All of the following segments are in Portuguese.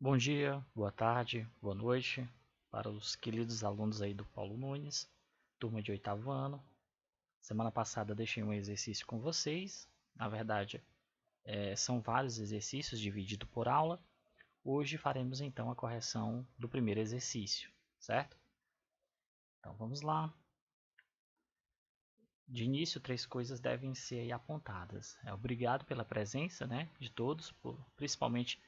Bom dia, boa tarde, boa noite para os queridos alunos aí do Paulo Nunes, turma de oitavo ano. Semana passada deixei um exercício com vocês. Na verdade, são vários exercícios divididos por aula. Hoje faremos então a correção do primeiro exercício, certo? Então vamos lá. De início, três coisas devem ser aí apontadas. Obrigado pela presença, né, de todos, principalmente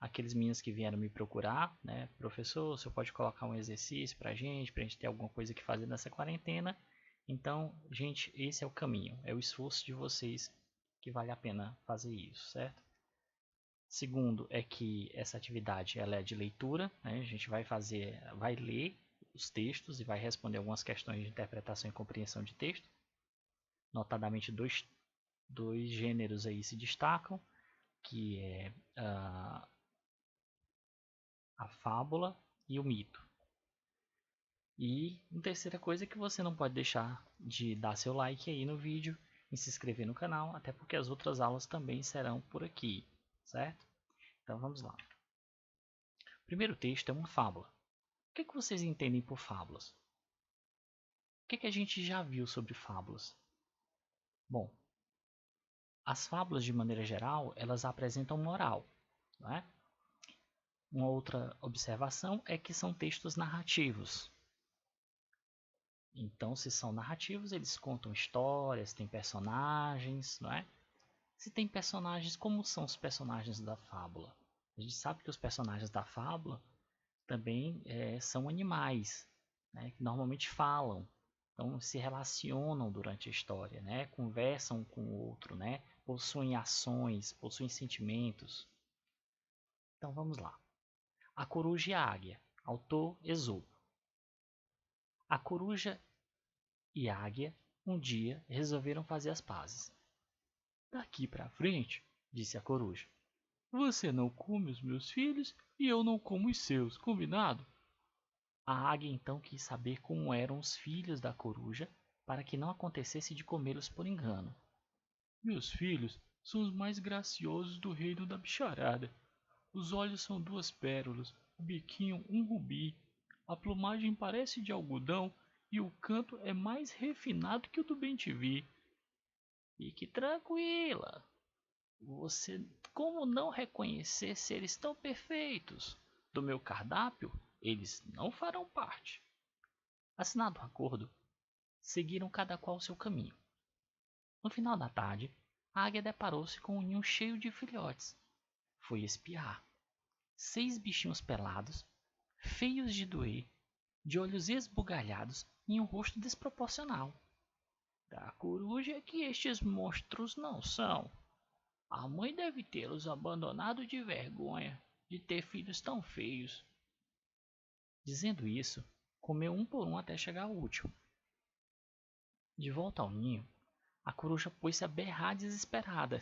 aqueles meninos que vieram me procurar, né, professor, você pode colocar um exercício para a gente ter alguma coisa que fazer nessa quarentena. Então, gente, esse é o caminho, é o esforço de vocês que vale a pena fazer isso, certo? Segundo é que essa atividade ela é de leitura, né? A gente vai ler os textos e vai responder algumas questões de interpretação e compreensão de texto. Notadamente dois gêneros aí se destacam, que é a fábula e o mito. E uma terceira coisa é que você não pode deixar de dar seu like aí no vídeo e se inscrever no canal, até porque as outras aulas também serão por aqui, certo? Então vamos lá. O primeiro texto é uma fábula. O que vocês entendem por fábulas? O que a gente já viu sobre fábulas? Bom, as fábulas de maneira geral, elas apresentam moral, não é? Uma outra observação é que são textos narrativos. Então, se são narrativos, eles contam histórias, tem personagens, não é? Se tem personagens, como são os personagens da fábula? A gente sabe que os personagens da fábula também são animais, né? Que normalmente falam, então se relacionam durante a história, né? Conversam um com o outro, né? Possuem ações, possuem sentimentos. Então vamos lá. A Coruja e a Águia, autor Esopo. A coruja e a águia um dia resolveram fazer as pazes. Daqui para frente, disse a coruja, você não come os meus filhos e eu não como os seus, combinado? A águia então quis saber como eram os filhos da coruja para que não acontecesse de comê-los por engano. Meus filhos são os mais graciosos do reino da bicharada. Os olhos são duas pérolas, o biquinho um rubi, a plumagem parece de algodão e o canto é mais refinado que o do bem-te-vi. Fique tranquila. Você como não reconhecer seres tão perfeitos? Do meu cardápio, eles não farão parte. Assinado o acordo, seguiram cada qual seu caminho. No final da tarde, a águia deparou-se com um ninho cheio de filhotes. Foi espiar. 6 bichinhos pelados, feios de doer, de olhos esbugalhados e um rosto desproporcional. Da coruja que estes monstros não são. A mãe deve tê-los abandonado de vergonha de ter filhos tão feios. Dizendo isso, comeu um por um até chegar ao último. De volta ao ninho, a coruja pôs-se a berrar desesperada.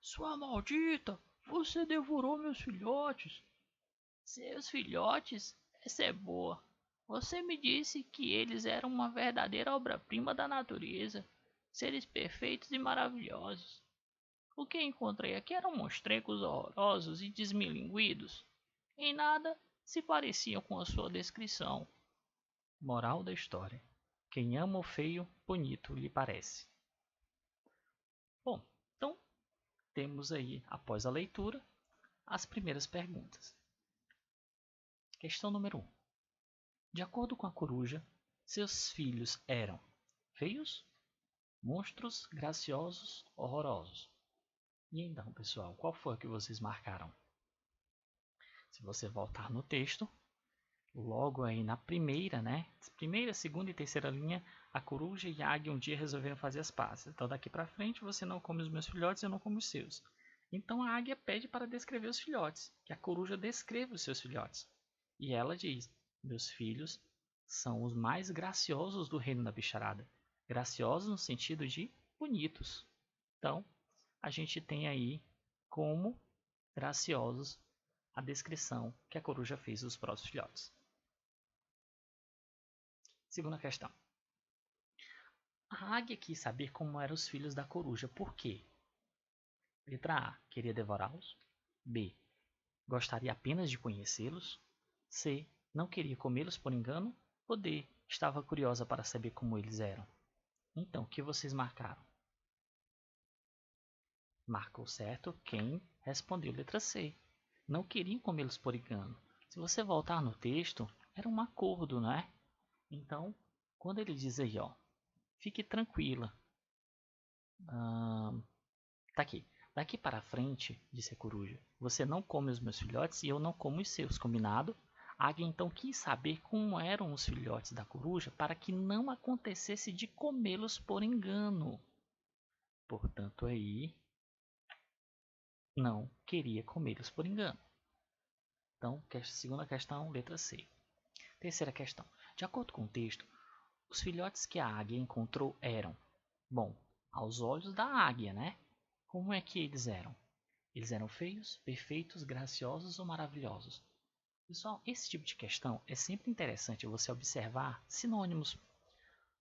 Sua maldita! Você devorou meus filhotes! Seus filhotes? Essa é boa. Você me disse que eles eram uma verdadeira obra-prima da natureza, seres perfeitos e maravilhosos. O que encontrei aqui eram monstrecos horrorosos e desmilinguidos. Em nada se pareciam com a sua descrição. Moral da história: quem ama o feio, bonito lhe parece. Bom, então temos aí, após a leitura, as primeiras perguntas. Questão número 1. De acordo com a coruja, seus filhos eram feios, monstros, graciosos, horrorosos. E então, pessoal, qual foi o que vocês marcaram? Se você voltar no texto, logo aí na primeira, né? Primeira, segunda e terceira linha, a coruja e a águia um dia resolveram fazer as pazes. Então daqui para frente você não come os meus filhotes, eu não como os seus. Então a águia pede para descrever os filhotes, que a coruja descreva os seus filhotes. E ela diz: meus filhos são os mais graciosos do reino da bicharada. Graciosos no sentido de bonitos. Então, a gente tem aí como graciosos a descrição que a coruja fez dos próprios filhotes. Segunda questão. A águia quis saber como eram os filhos da coruja. Por quê? Letra A. Queria devorá-los. B. Gostaria apenas de conhecê-los. C. Não queria comê-los por engano. Ou D. Estava curiosa para saber como eles eram. Então, o que vocês marcaram? Marcou certo quem respondeu letra C. Não queriam comê-los por engano. Se você voltar no texto, era um acordo, não é? Então, quando ele diz aí, ó, fique tranquila. Tá aqui. Daqui para frente, disse a coruja, você não come os meus filhotes e eu não como os seus, combinado? A águia então quis saber como eram os filhotes da coruja para que não acontecesse de comê-los por engano. Portanto, aí não queria comê-los por engano. Então, segunda questão, letra C. Terceira questão. De acordo com o texto, os filhotes que a águia encontrou eram, bom, aos olhos da águia, né? Como é que eles eram? Eles eram feios, perfeitos, graciosos ou maravilhosos? Pessoal, esse tipo de questão é sempre interessante você observar sinônimos.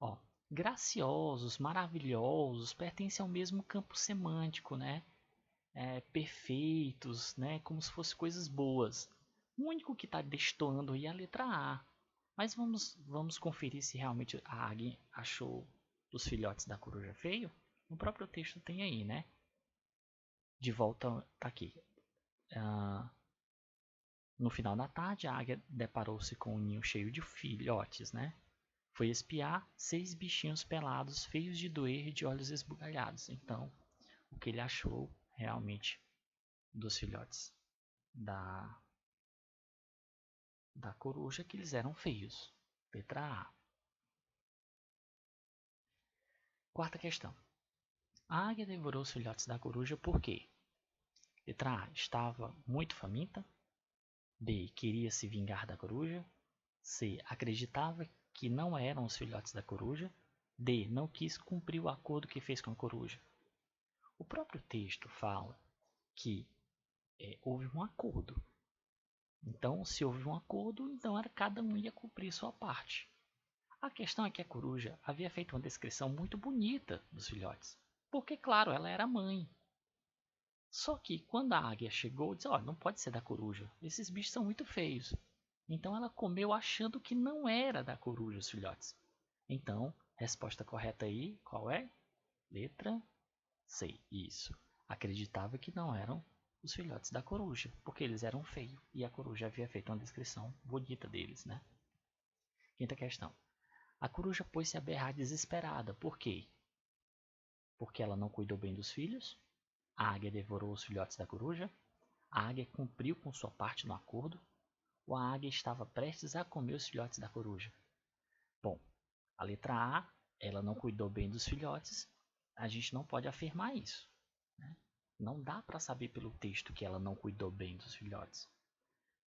Ó, graciosos, maravilhosos pertencem ao mesmo campo semântico, né? Perfeitos, né? Como se fossem coisas boas. O único que está destoando aí é a letra A. Mas vamos conferir se realmente a águia achou os filhotes da coruja feio? No próprio texto tem aí, né? De volta, tá aqui. No final da tarde, a águia deparou-se com um ninho cheio de filhotes, né? Foi espiar 6 bichinhos pelados, feios de doer e de olhos esbugalhados. Então, o que ele achou realmente dos filhotes da coruja é que eles eram feios. Letra A. Quarta questão. A águia devorou os filhotes da coruja por quê? Letra A. Estava muito faminta. B. Queria se vingar da coruja. C. Acreditava que não eram os filhotes da coruja. D. Não quis cumprir o acordo que fez com a coruja. O próprio texto fala que houve um acordo. Então, se houve um acordo, então era cada um ia cumprir sua parte. A questão é que a coruja havia feito uma descrição muito bonita dos filhotes. Porque, claro, ela era mãe. Só que quando a águia chegou, disse, não pode ser da coruja. Esses bichos são muito feios. Então ela comeu achando que não era da coruja os filhotes. Então, resposta correta aí, qual é? Letra C. Isso. Acreditava que não eram os filhotes da coruja, porque eles eram feios e a coruja havia feito uma descrição bonita deles, né? Quinta questão. A coruja pôs-se a berrar desesperada. Por quê? Porque ela não cuidou bem dos filhos? A águia devorou os filhotes da coruja? A águia cumpriu com sua parte no acordo? Ou a águia estava prestes a comer os filhotes da coruja? Bom, a letra A, ela não cuidou bem dos filhotes. A gente não pode afirmar isso, né? Não dá para saber pelo texto que ela não cuidou bem dos filhotes.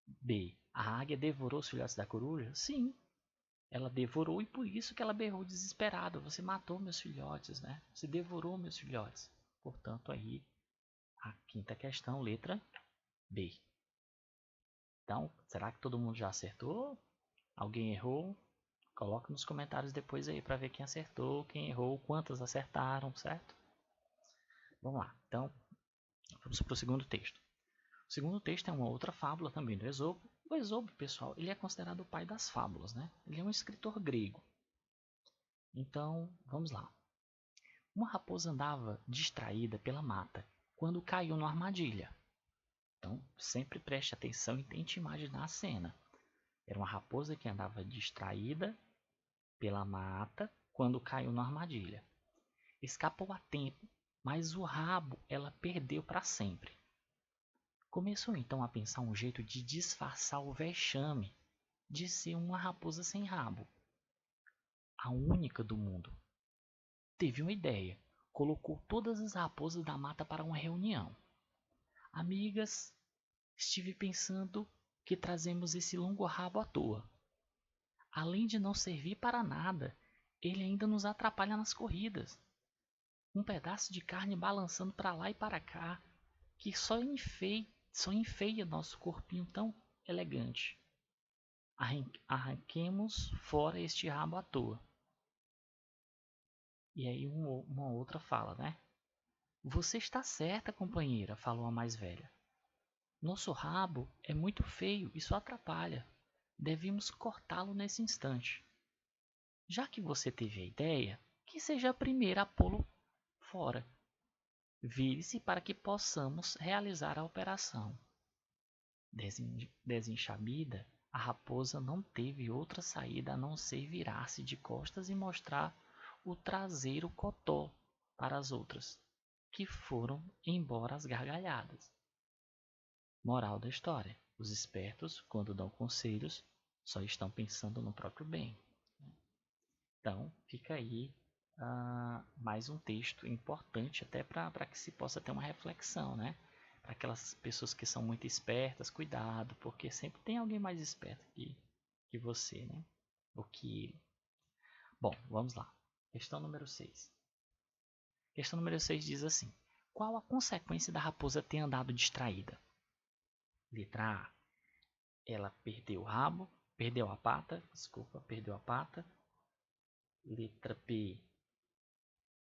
B. A águia devorou os filhotes da coruja? Sim, ela devorou e por isso que ela berrou desesperada. Você matou meus filhotes, né? Você devorou meus filhotes. Portanto, aí, a quinta questão, letra B. Então, será que todo mundo já acertou? Alguém errou? Coloca nos comentários depois aí para ver quem acertou, quem errou, quantas acertaram, certo? Vamos lá. Então, vamos para o segundo texto. O segundo texto é uma outra fábula também do Esopo. O Esopo, pessoal, ele é considerado o pai das fábulas, né? Ele é um escritor grego. Então, vamos lá. Uma raposa andava distraída pela mata quando caiu numa armadilha. Então, sempre preste atenção e tente imaginar a cena. Era uma raposa que andava distraída pela mata quando caiu na armadilha. Escapou a tempo, mas o rabo ela perdeu para sempre. Começou então a pensar um jeito de disfarçar o vexame de ser uma raposa sem rabo, a única do mundo. Teve uma ideia, colocou todas as raposas da mata para uma reunião. Amigas, estive pensando que trazemos esse longo rabo à toa. Além de não servir para nada, ele ainda nos atrapalha nas corridas. Um pedaço de carne balançando para lá e para cá, que só enfeia nosso corpinho tão elegante. Arranquemos fora este rabo à toa. E aí uma outra fala, né? Você está certa, companheira, falou a mais velha. Nosso rabo é muito feio, isso atrapalha. Devíamos cortá-lo nesse instante. Já que você teve a ideia, que seja a primeira a pô-lo fora. Vire-se para que possamos realizar a operação. Desenxabida, a raposa não teve outra saída a não ser virar-se de costas e mostrar o traseiro cotó para as outras, que foram embora às gargalhadas. Moral da história: os espertos, quando dão conselhos, só estão pensando no próprio bem. Então, fica aí mais um texto importante até para que se possa ter uma reflexão, né? Para aquelas pessoas que são muito espertas, cuidado, porque sempre tem alguém mais esperto que você, né? Ou que ele. Bom, vamos lá. Questão número 6. Questão número 6 diz assim: qual a consequência da raposa ter andado distraída? Letra A. Ela perdeu o rabo, perdeu a pata, perdeu a pata. Letra B.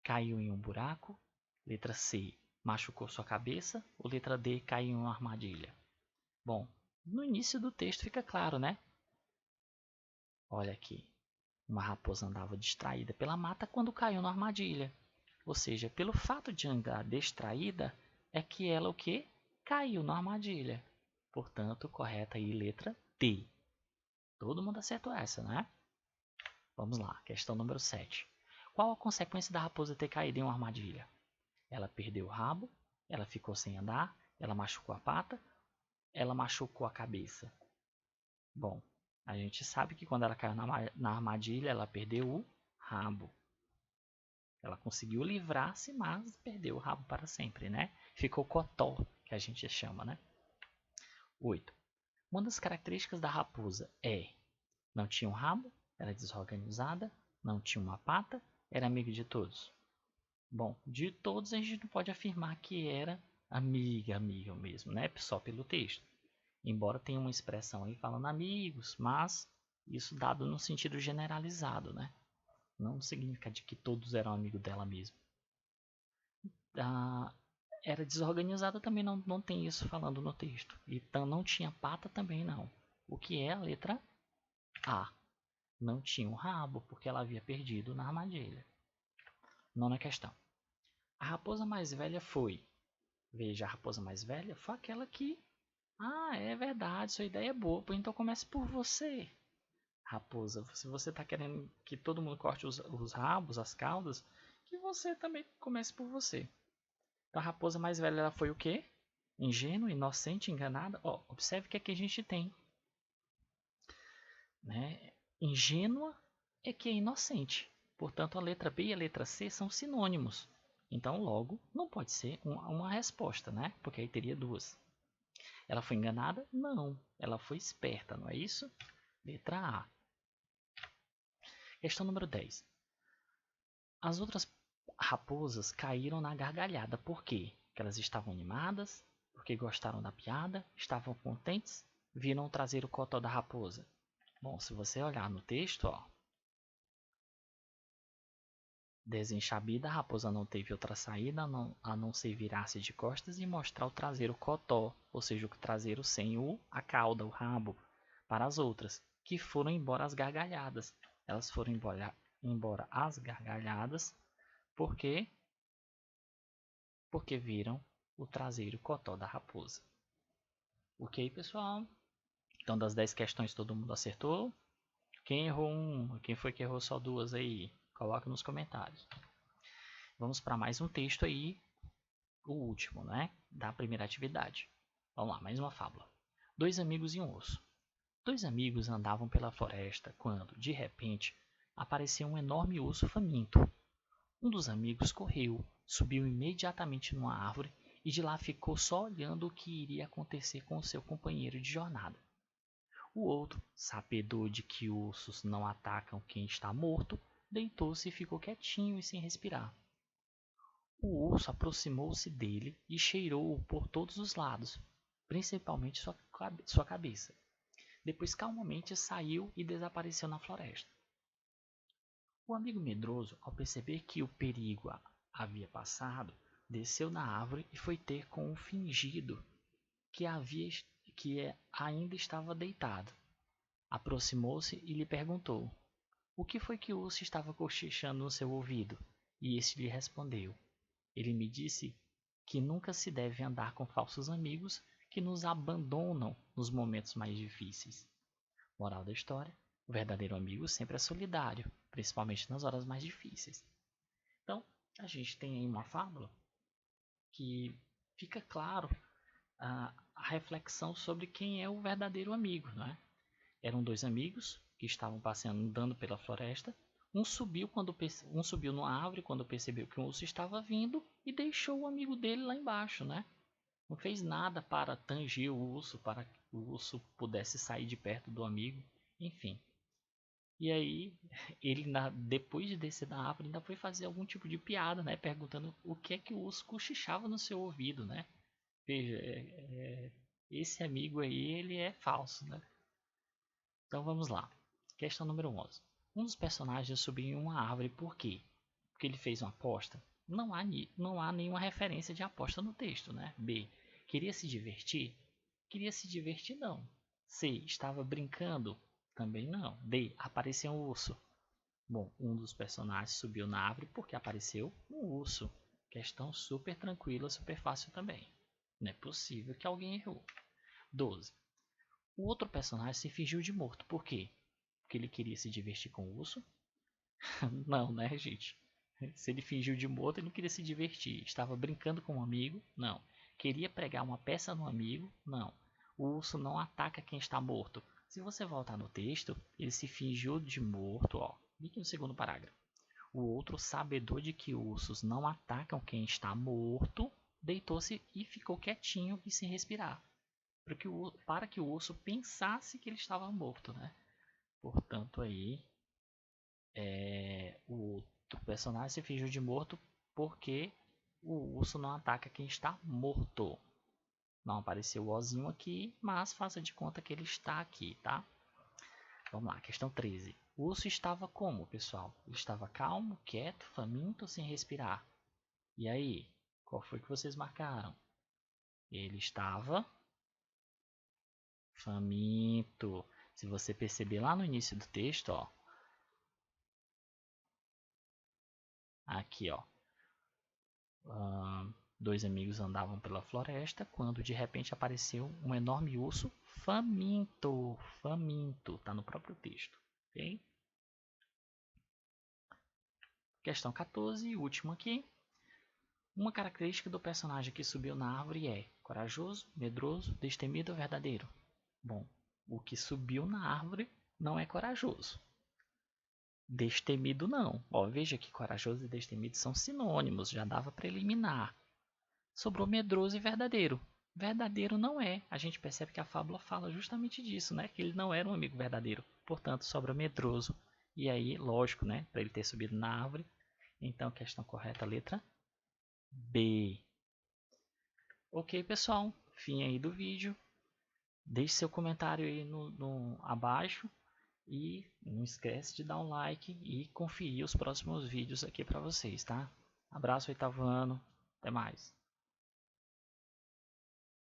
Caiu em um buraco. Letra C. Machucou sua cabeça. Ou letra D. Caiu em uma armadilha? Bom, no início do texto fica claro, né? Olha aqui. Uma raposa andava distraída pela mata quando caiu na armadilha. Ou seja, pelo fato de andar distraída, é que ela o quê? Caiu na armadilha. Portanto, correta aí letra D. Todo mundo acertou essa, né? Vamos lá, questão número 7. Qual a consequência da raposa ter caído em uma armadilha? Ela perdeu o rabo, ela ficou sem andar, ela machucou a pata, ela machucou a cabeça. Bom, a gente sabe que quando ela caiu na armadilha, ela perdeu o rabo. Ela conseguiu livrar-se, mas perdeu o rabo para sempre, né? Ficou cotó, que a gente chama, né? 8. Uma das características da raposa é: não tinha um rabo, era desorganizada, não tinha uma pata, era amiga de todos. Bom, de todos a gente não pode afirmar que era amiga mesmo, né? Só pelo texto. Embora tenha uma expressão aí falando amigos, mas isso dado no sentido generalizado, né? Não significa de que todos eram amigos dela mesmo. Era desorganizada também não tem isso falando no texto. Então não tinha pata também não. O que é a letra A? Não tinha um rabo porque ela havia perdido na armadilha. Nona questão. A raposa mais velha foi. Veja, a raposa mais velha foi aquela que... é verdade, sua ideia é boa, então comece por você. Raposa, se você está querendo que todo mundo corte os rabos, as caudas, que você também comece por você. Então a raposa mais velha ela foi o quê? Ingênua, inocente, enganada. Observe o que é que a gente tem. Né? Ingênua é que é inocente. Portanto, a letra B e a letra C são sinônimos. Então, logo, não pode ser uma resposta, né? Porque aí teria duas. Ela foi enganada? Não. Ela foi esperta, não é isso? Letra A. Questão número 10. As outras raposas caíram na gargalhada. Por quê? Porque elas estavam animadas? Porque gostaram da piada? Estavam contentes? Viram trazer o cotó da raposa? Bom, se você olhar no texto, desenxabida, a raposa não teve outra saída a não ser virar-se de costas e mostrar o traseiro cotó, ou seja, o traseiro sem a cauda, o rabo, para as outras, que foram embora às gargalhadas. Elas foram embora às gargalhadas porque viram o traseiro cotó da raposa. Ok, pessoal? Então, das 10 questões, todo mundo acertou? Quem errou quem foi que errou só duas aí? Coloca nos comentários. Vamos para mais um texto aí, o último, né? Da primeira atividade. Vamos lá, mais uma fábula. Dois amigos e um urso. Dois amigos andavam pela floresta quando, de repente, apareceu um enorme urso faminto. Um dos amigos correu, subiu imediatamente numa árvore e de lá ficou só olhando o que iria acontecer com o seu companheiro de jornada. O outro, sabedor de que ursos não atacam quem está morto, deitou-se e ficou quietinho e sem respirar. O urso aproximou-se dele e cheirou-o por todos os lados, principalmente sua cabeça. Depois calmamente saiu e desapareceu na floresta. O amigo medroso, ao perceber que o perigo havia passado, desceu na árvore e foi ter com o fingido que ainda estava deitado. Aproximou-se e lhe perguntou: o que foi que o urso estava cochichando no seu ouvido? E este lhe respondeu: ele me disse que nunca se deve andar com falsos amigos que nos abandonam nos momentos mais difíceis. Moral da história: o verdadeiro amigo sempre é solidário, principalmente nas horas mais difíceis. Então, a gente tem aí uma fábula que fica claro a reflexão sobre quem é o verdadeiro amigo, não é? Eram dois amigos que estavam passeando, andando pela floresta. Um subiu numa árvore quando percebeu que um urso estava vindo e deixou o amigo dele lá embaixo, né? Não fez nada para tangir o urso, para que o urso pudesse sair de perto do amigo, enfim. E aí, ele depois de descer da árvore, ainda foi fazer algum tipo de piada, né? Perguntando o que é que o urso cochichava no seu ouvido, né? Veja, esse amigo aí, ele é falso, né? Então vamos lá. Questão número 11. Um dos personagens subiu em uma árvore por quê? Porque ele fez uma aposta? Não há nenhuma referência de aposta no texto, né? B. Queria se divertir? Queria se divertir não. C. Estava brincando? Também não. D. Apareceu um urso? Bom, um dos personagens subiu na árvore porque apareceu um urso. Questão super tranquila, super fácil também. Não é possível que alguém errou. 12. O outro personagem se fingiu de morto. Por quê? Porque ele queria se divertir com o urso? Não, né, gente? Se ele fingiu de morto, ele não queria se divertir. Estava brincando com um amigo? Não. Queria pregar uma peça no amigo? Não. O urso não ataca quem está morto. Se você voltar no texto, ele se fingiu de morto, ó. Aqui no segundo parágrafo. O outro, sabedor de que ursos não atacam quem está morto, deitou-se e ficou quietinho e sem respirar. Para que o urso pensasse que ele estava morto, né? Portanto, aí, o outro personagem se fingiu de morto porque o urso não ataca quem está morto. Não apareceu o ozinho aqui, mas faça de conta que ele está aqui, tá? Vamos lá, questão 13. O urso estava como, pessoal? Ele estava calmo, quieto, faminto, sem respirar. E aí, qual foi que vocês marcaram? Ele estava faminto. Se você perceber lá no início do texto, ó, aqui, ó, dois amigos andavam pela floresta quando de repente apareceu um enorme urso faminto. Faminto, tá no próprio texto, ok? Questão 14, último aqui. Uma característica do personagem que subiu na árvore é corajoso, medroso, destemido ou verdadeiro? Bom, o que subiu na árvore não é corajoso. Destemido não. Ó, veja que corajoso e destemido são sinônimos, já dava para eliminar. Sobrou medroso e verdadeiro. Verdadeiro não é. A gente percebe que a fábula fala justamente disso, né? Que ele não era um amigo verdadeiro. Portanto, sobra medroso. E aí, lógico, né? Para ele ter subido na árvore. Então, questão correta, letra B. Ok, pessoal. Fim aí do vídeo. Deixe seu comentário aí abaixo. E não esquece de dar um like e conferir os próximos vídeos aqui para vocês, tá? Abraço, oitavo ano. Até mais.